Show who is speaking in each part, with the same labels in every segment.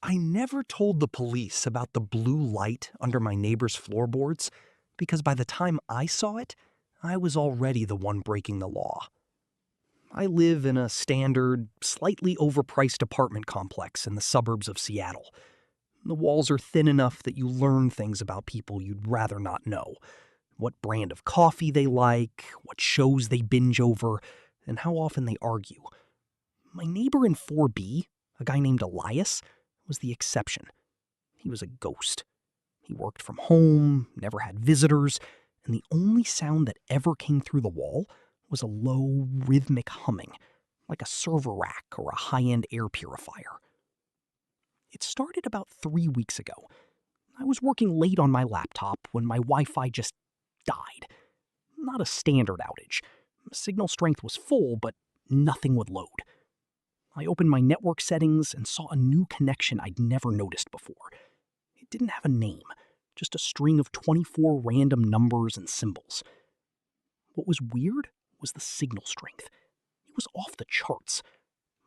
Speaker 1: I never told the police about the blue light under my neighbor's floorboards because by the time I saw it, I was already the one breaking the law. I live in a standard, slightly overpriced apartment complex in the suburbs of Seattle. The walls are thin enough that you learn things about people you'd rather not know. What brand of coffee they like, what shows they binge over, and how often they argue. My neighbor in 4B, a guy named Elias, was the exception. He was a ghost. He worked from home, never had visitors, and the only sound that ever came through the wall was a low, rhythmic humming, like a server rack or a high-end air purifier. It started about 3 weeks ago. I was working late on my laptop when my Wi-Fi just died. Not a standard outage. Signal strength was full, but nothing would load. I opened my network settings and saw a new connection I'd never noticed before. It didn't have a name, just a string of 24 random numbers and symbols. What was weird was the signal strength. It was off the charts.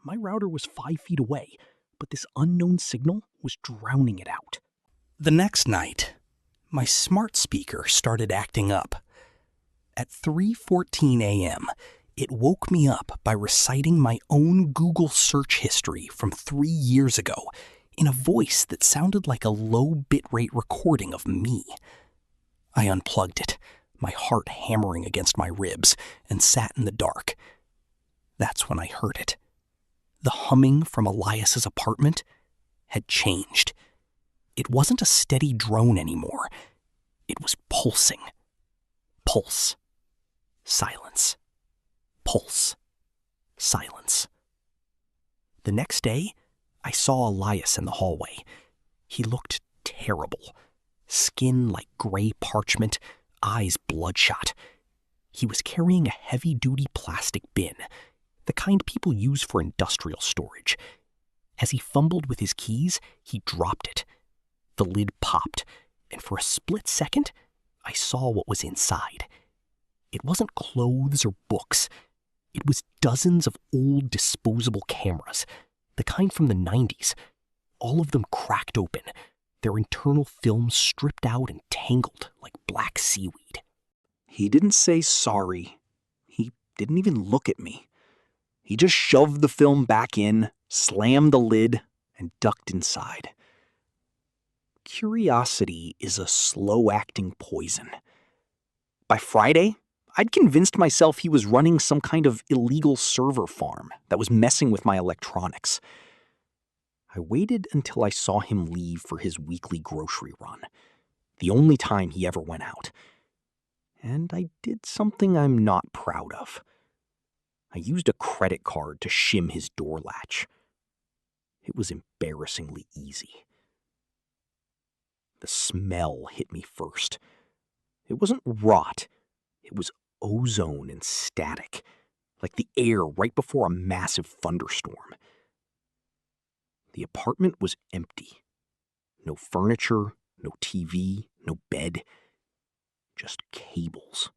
Speaker 1: My router was 5 feet away, but this unknown signal was drowning it out. The next night, my smart speaker started acting up. At 3:14 a.m., it woke me up by reciting my own Google search history from 3 years ago in a voice that sounded like a low bitrate recording of me. I unplugged it, my heart hammering against my ribs, and sat in the dark. That's when I heard it. The humming from Elias's apartment had changed. It wasn't a steady drone anymore. It was pulsing. Pulse. Silence. Pulse. Silence. The next day, I saw Elias in the hallway. He looked terrible. Skin like gray parchment, eyes bloodshot. He was carrying a heavy-duty plastic bin, the kind people use for industrial storage. As he fumbled with his keys, he dropped it. The lid popped, and for a split second, I saw what was inside. It wasn't clothes or books. It was dozens of old disposable cameras, the kind from the 90s, all of them cracked open, their internal films stripped out and tangled like black seaweed. He didn't say sorry. He didn't even look at me. He just shoved the film back in, slammed the lid, and ducked inside. Curiosity is a slow-acting poison. By Friday, I'd convinced myself he was running some kind of illegal server farm that was messing with my electronics. I waited until I saw him leave for his weekly grocery run, the only time he ever went out. And I did something I'm not proud of. I used a credit card to shim his door latch. It was embarrassingly easy. The smell hit me first. It wasn't rot. It was ozone and static, like the air right before a massive thunderstorm. The apartment was empty. No furniture, no TV, no bed. Just cables.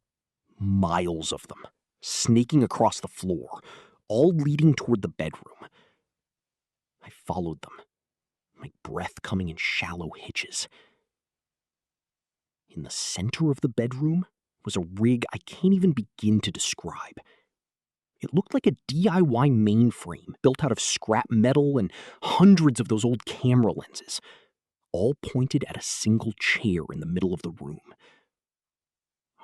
Speaker 1: Miles of them, snaking across the floor, all leading toward the bedroom. I followed them, my breath coming in shallow hitches. In the center of the bedroom was a rig I can't even begin to describe. It looked like a DIY mainframe built out of scrap metal and hundreds of those old camera lenses, all pointed at a single chair in the middle of the room.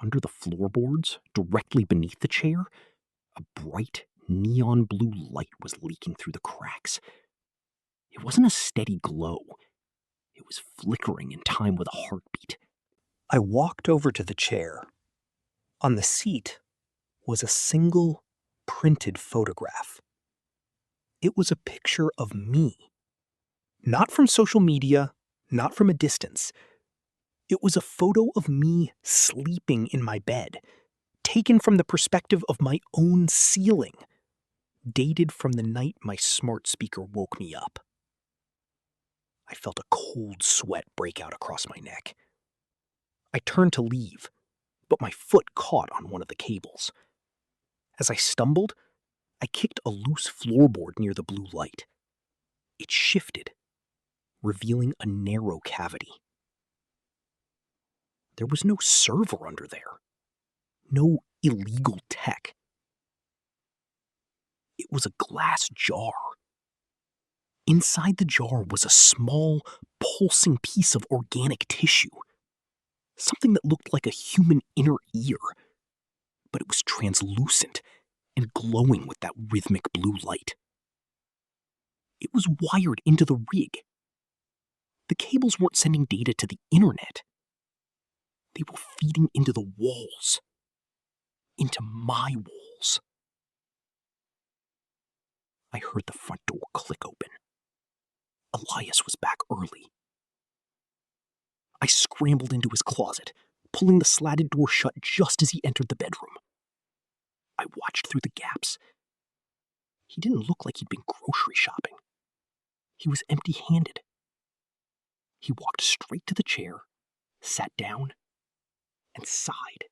Speaker 1: Under the floorboards, directly beneath the chair, a bright neon blue light was leaking through the cracks. It wasn't a steady glow. It was flickering in time with a heartbeat. I walked over to the chair. On the seat was a single printed photograph. It was a picture of me. Not from social media, not from a distance. It was a photo of me sleeping in my bed, taken from the perspective of my own ceiling, dated from the night my smart speaker woke me up. I felt a cold sweat break out across my neck. I turned to leave, but my foot caught on one of the cables. As I stumbled, I kicked a loose floorboard near the blue light. It shifted. revealing a narrow cavity. There was no server under there. No illegal tech. It was a glass jar. Inside the jar was a small, pulsing piece of organic tissue. Something that looked like a human inner ear. But it was translucent and glowing with that rhythmic blue light. It was wired into the rig. The cables weren't sending data to the internet. They were feeding into the walls. Into my walls. I heard the front door click open. Elias was back early. I scrambled into his closet, pulling the slatted door shut just as he entered the bedroom. I watched through the gaps. He didn't look like he'd been grocery shopping. He was empty-handed. He walked straight to the chair, sat down, and sighed.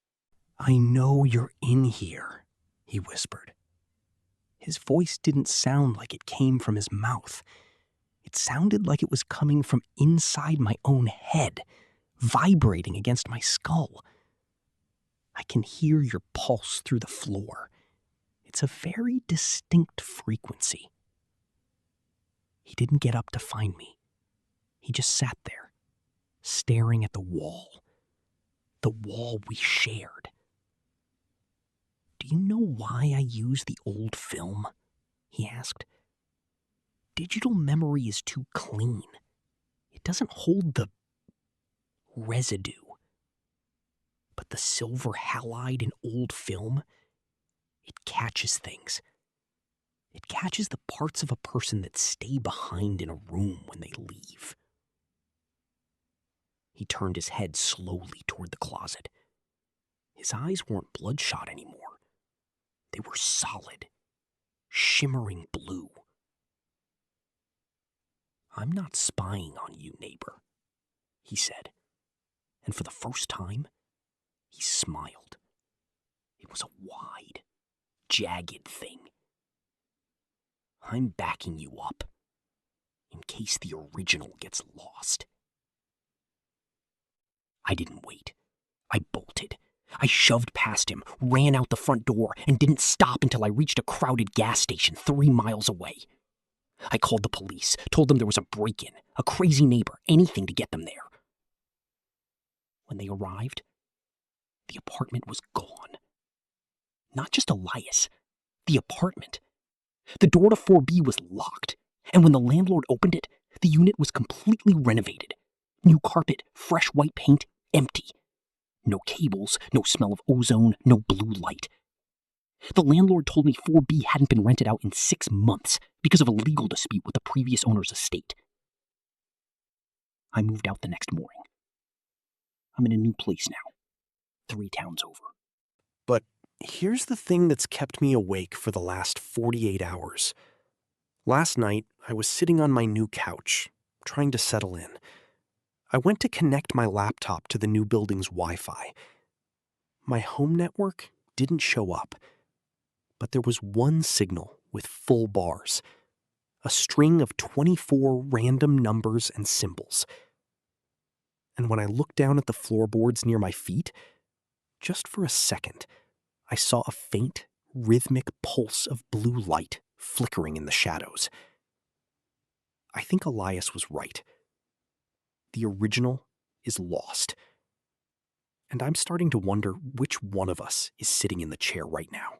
Speaker 1: "I know you're in here," he whispered. His voice didn't sound like it came from his mouth. It sounded like it was coming from inside my own head, vibrating against my skull. I can hear your pulse through the floor. It's a very distinct frequency. He didn't get up to find me. He just sat there, staring at the wall we shared. "Do you know why I use the old film?" he asked. "Digital memory is too clean. It doesn't hold the residue. But the silver halide in old film, it catches things. It catches the parts of a person that stay behind in a room when they leave." He turned his head slowly toward the closet. His eyes weren't bloodshot anymore. They were solid, shimmering blue. "I'm not spying on you, neighbor," he said. And for the first time, he smiled. It was a wide, jagged thing. "I'm backing you up, in case the original gets lost." I didn't wait. I bolted. I shoved past him, ran out the front door, and didn't stop until I reached a crowded gas station 3 miles away. I called the police, told them there was a break-in, a crazy neighbor, anything to get them there. When they arrived, the apartment was gone. Not just Elias, the apartment. The door to 4B was locked, and when the landlord opened it, the unit was completely renovated. New carpet, fresh white paint, empty. No cables, no smell of ozone, no blue light. The landlord told me 4B hadn't been rented out in 6 months because of a legal dispute with the previous owner's estate. I moved out the next morning. I'm in a new place now, 3 towns over. But here's the thing that's kept me awake for the last 48 hours. Last night, I was sitting on my new couch, trying to settle in. I went to connect my laptop to the new building's Wi-Fi. My home network didn't show up, but there was one signal with full bars, a string of 24 random numbers and symbols. And when I looked down at the floorboards near my feet, just for a second, I saw a faint, rhythmic pulse of blue light flickering in the shadows. I think Elias was right. The original is lost. And I'm starting to wonder which one of us is sitting in the chair right now.